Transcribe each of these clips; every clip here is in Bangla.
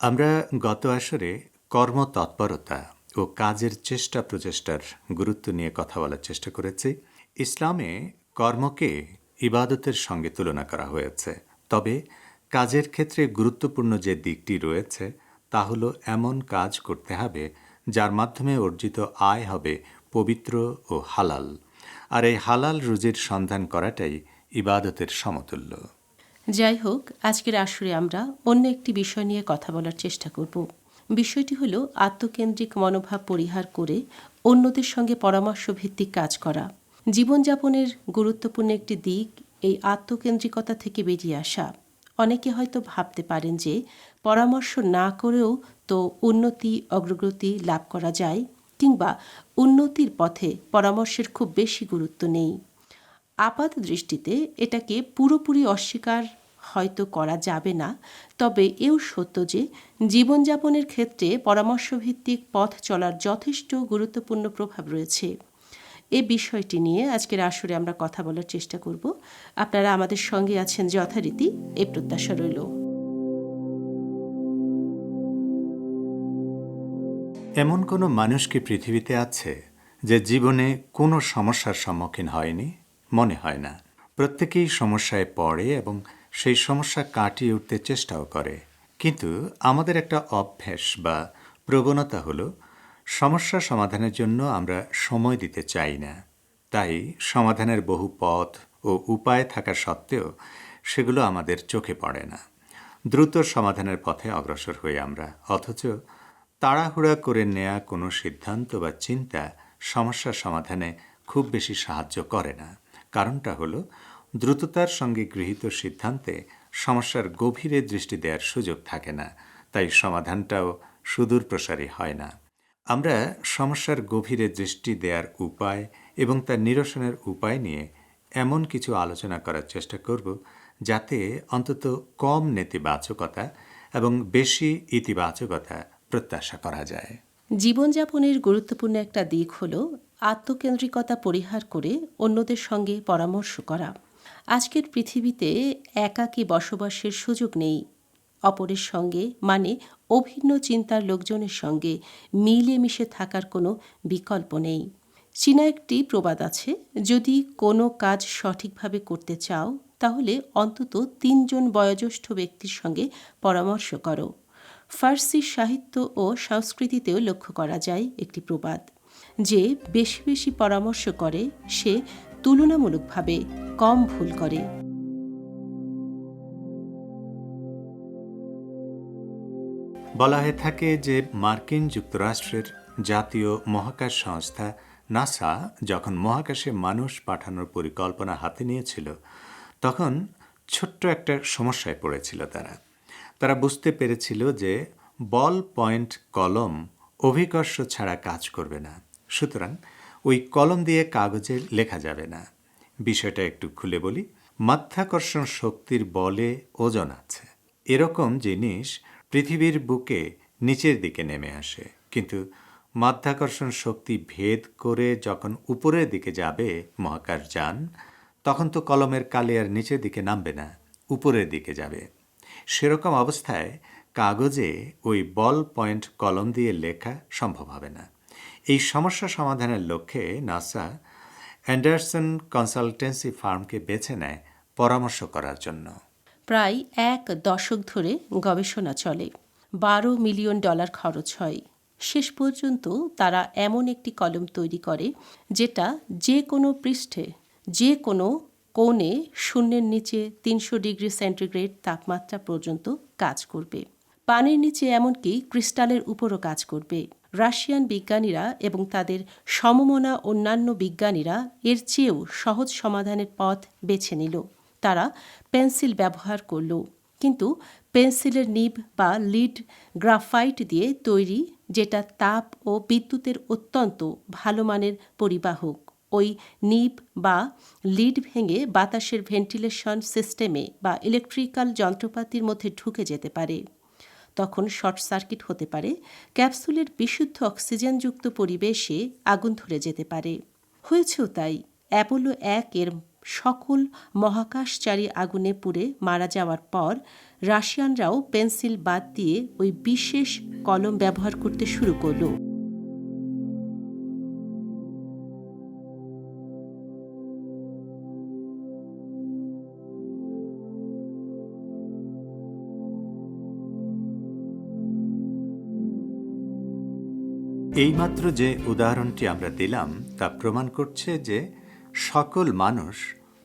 আমরা গত আসরে কর্মতৎপরতা ও কাজের চেষ্টা প্রচেষ্টার গুরুত্ব নিয়ে কথা বলার চেষ্টা করেছি। ইসলামে কর্মকে ইবাদতের সঙ্গে তুলনা করা হয়েছে, তবে কাজের ক্ষেত্রে গুরুত্বপূর্ণ যে দিকটি রয়েছে তা হলো এমন কাজ করতে হবে যার মাধ্যমে অর্জিত আয় হবে পবিত্র ও হালাল, আর এই হালাল রুজির সন্ধান করাটাই ইবাদতের সমতুল্য। যাই হোক, আজকের আসরে আমরা অন্য একটি বিষয় নিয়ে কথা বলার চেষ্টা করব। বিষয়টি হলো আত্মকেন্দ্রিক মনোভাব পরিহার করে অন্যদের সঙ্গে পরামর্শ ভিত্তিক কাজ করা। জীবনযাপনের গুরুত্বপূর্ণ একটি দিক এই আত্মকেন্দ্রিকতা থেকে বেরিয়ে আসা। অনেকে হয়তো ভাবতে পারেন যে পরামর্শ না করেও তো উন্নতি অগ্রগতি লাভ করা যায়, কিংবা উন্নতির পথে পরামর্শের খুব বেশি গুরুত্ব নেই। আপাত দৃষ্টিতে এটাকে পুরোপুরি অস্বীকার হয়তো করা যাবে না, তবে এও সত্য যে জীবনযাপনের ক্ষেত্রে পরামর্শভিত্তিক পথ চলার যথেষ্ট গুরুত্বপূর্ণ প্রভাব রয়েছে। এ বিষয়টি নিয়ে আজকের আসরে আমরা কথা বলার চেষ্টা করব। আপনারা আমাদের সঙ্গে আছেন যথারীতি, এই প্রত্যাশা রইল। এমন কোনো মানুষ কি পৃথিবীতে আছে যে জীবনে কোনো সমস্যার সম্মুখীন হয়নি? মনে হয় না। প্রত্যেকেই সমস্যায় পড়ে এবং সেই সমস্যা কাটিয়ে উঠতে চেষ্টাও করে। কিন্তু আমাদের একটা অভ্যাস বা প্রবণতা হলো সমস্যা সমাধানের জন্য আমরা সময় দিতে চাই না। তাই সমাধানের বহু পথ ও উপায় থাকা সত্ত্বেও সেগুলো আমাদের চোখে পড়ে না। দ্রুত সমাধানের পথে অগ্রসর হই আমরা, অথচ তাড়াহুড়া করে নেয়া কোনো সিদ্ধান্ত বা চিন্তা সমস্যার সমাধানে খুব বেশি সাহায্য করে না। কারণটা হলো দ্রুততার সঙ্গে গৃহীত সিদ্ধান্তে সমস্যার গভীরে দৃষ্টি দেওয়ার সুযোগ থাকে না, তাই সমাধানটাও সুদূর প্রসারী হয় না। আমরা সমস্যার গভীরে দৃষ্টি দেওয়ার উপায় এবং তার নিরসনের উপায় নিয়ে এমন কিছু আলোচনা করার চেষ্টা করব যাতে অন্তত কম নেতিবাচকতা এবং বেশি ইতিবাচকতা প্রত্যাশা করা যায়। জীবনযাপনের গুরুত্বপূর্ণ একটা দিক হল আত্মকেন্দ্রিকতা পরিহার করে অন্যদের সঙ্গে পরামর্শ করা। আজকের পৃথিবীতে একাকী বসবাসের সুযোগ নেই। অপরের সঙ্গে মানে অভিন্ন চিন্তার লোকজনের সঙ্গে মিলেমিশে থাকার কোনো বিকল্প নেই। চীনা একটি প্রবাদ আছে, যদি কোনো কাজ সঠিকভাবে করতে চাও তাহলে অন্তত 3 জন বয়োজ্যেষ্ঠ ব্যক্তির সঙ্গে পরামর্শ করো। ফার্সি সাহিত্য ও সংস্কৃতিতেও লক্ষ্য করা যায় একটি প্রবাদ, যে বেশি বেশি পরামর্শ করে সে তুলনামূলকভাবে কম ভুল করে। বলা হয়ে থাকে যে মার্কিন যুক্তরাষ্ট্রের জাতীয় মহাকাশ সংস্থা নাসা যখন মহাকাশে মানুষ পাঠানোর পরিকল্পনা হাতে নিয়েছিল, তখন ছোট্ট একটা সমস্যায় পড়েছিল তারা বুঝতে পেরেছিল যে বল পয়েন্ট কলম অভিকর্ষ ছাড়া কাজ করবে না, সুতরাং ওই কলম দিয়ে কাগজে লেখা যাবে না। বিষয়টা একটু খুলে বলি। মাধ্যাকর্ষণ শক্তির বলে ওজন আছে। এরকম জিনিস পৃথিবীর বুকে নিচের দিকে নেমে আসে, কিন্তু মাধ্যাকর্ষণ শক্তি ভেদ করে যখন উপরের দিকে যাবে মহাকাশযান, তখন তো কলমের কালি আর নিচের দিকে নামবে না, উপরের দিকে যাবে। সেরকম অবস্থায় কাগজে ওই বল পয়েন্ট কলম দিয়ে লেখা সম্ভব হবে না। এই সমস্যা সমাধানের লক্ষ্যে নাসা অ্যান্ডারসন কনসালটেন্সি ফার্মকে বেছে নেয় পরামর্শ করার জন্য। প্রায় 1 দশক ধরে গবেষণা চলে, $12 মিলিয়ন খরচ হয়। শেষ পর্যন্ত তারা এমন একটি কলম তৈরি করে যেটা যে কোনো পৃষ্ঠে, যে কোনো কোণে শূন্যের নিচে 300 ডিগ্রি সেন্টিগ্রেড তাপমাত্রা পর্যন্ত কাজ করবে। পানির নিচে এমনকি ক্রিস্টালের উপরও কাজ করবে। রাশিয়ান বিজ্ঞানীরা এবং তাদের সমমনা অন্যান্য বিজ্ঞানীরা এর চেয়েও সহজ সমাধানের পথ বেছে নিল। তারা পেন্সিল ব্যবহার করল, কিন্তু পেন্সিলের নিব বা লিড গ্রাফাইট দিয়ে তৈরি, যেটা তাপ ও বিদ্যুতের অত্যন্ত ভালো মানের পরিবাহক। ওই নিব বা লিড ভেঙে বাতাসের ভেন্টিলেশন সিস্টেমে বা ইলেকট্রিক্যাল যন্ত্রপাতির মধ্যে ঢুকে যেতে পারে। তখন শর্ট সার্কিট হতে পারে, ক্যাপসুলের বিশুদ্ধ অক্সিজেনযুক্ত পরিবেশে আগুন ধরে যেতে পারে। হয়েছেও তাই। অ্যাপোলো 1 এর সকল মহাকাশচারী আগুনে পুড়ে মারা যাওয়ার পর রাশিয়ানরাও পেন্সিল বাদ দিয়ে ওই বিশেষ কলম ব্যবহার করতে শুরু করলো। এইমাত্র যে উদাহরণটি আমরা দিলাম তা প্রমাণ করছে যে সকল মানুষ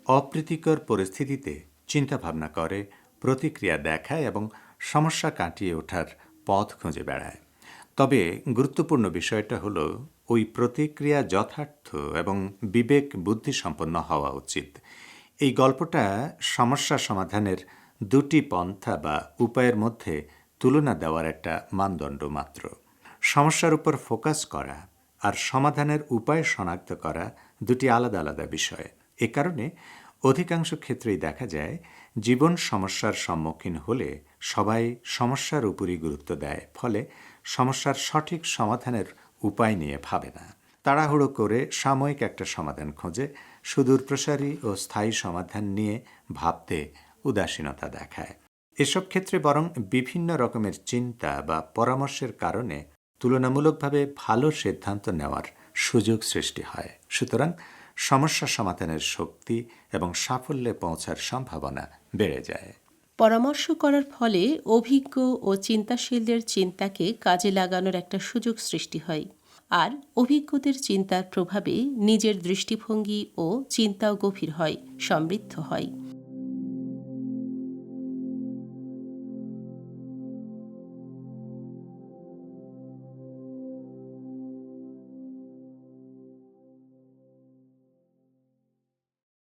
অপ্রীতিকর পরিস্থিতিতে চিন্তাভাবনা করে, প্রতিক্রিয়া দেখায় এবং সমস্যা কাটিয়ে ওঠার পথ খুঁজে বেড়ায়। তবে গুরুত্বপূর্ণ বিষয়টা হলো ওই প্রতিক্রিয়া যথার্থ এবং বিবেক বুদ্ধিসম্পন্ন হওয়া উচিত। এই গল্পটা সমস্যা সমাধানের দুটি পন্থা বা উপায়ের মধ্যে তুলনা দেওয়ার একটা মানদণ্ড মাত্র। সমস্যার উপর ফোকাস করা আর সমাধানের উপায় শনাক্ত করা দুটি আলাদা আলাদা বিষয়। এ কারণে অধিকাংশ ক্ষেত্রেই দেখা যায় জীবন সমস্যার সম্মুখীন হলে সবাই সমস্যার উপরই গুরুত্ব দেয়, ফলে সমস্যার সঠিক সমাধানের উপায় নিয়ে ভাবে না। তাড়াহুড়ো করে সাময়িক একটা সমাধান খোঁজে, সুদূরপ্রসারী ও স্থায়ী সমাধান নিয়ে ভাবতে উদাসীনতা দেখায়। এসব ক্ষেত্রে বরং বিভিন্ন রকমের চিন্তা বা পরামর্শের কারণে তুলনামূলকভাবে ভালো সিদ্ধান্ত নেওয়ার সুযোগ সৃষ্টি হয়। সুতরাং সমস্যা সমাধানের শক্তি এবং সাফল্যে পৌঁছার সম্ভাবনা বেড়ে যায়। পরামর্শ করার ফলে অভিজ্ঞ ও চিন্তাশীলদের চিন্তাকে কাজে লাগানোর একটা সুযোগ সৃষ্টি হয়, আর অভিজ্ঞদের চিন্তার প্রভাবে নিজের দৃষ্টিভঙ্গি ও চিন্তাও গভীর হয়, সমৃদ্ধ হয়।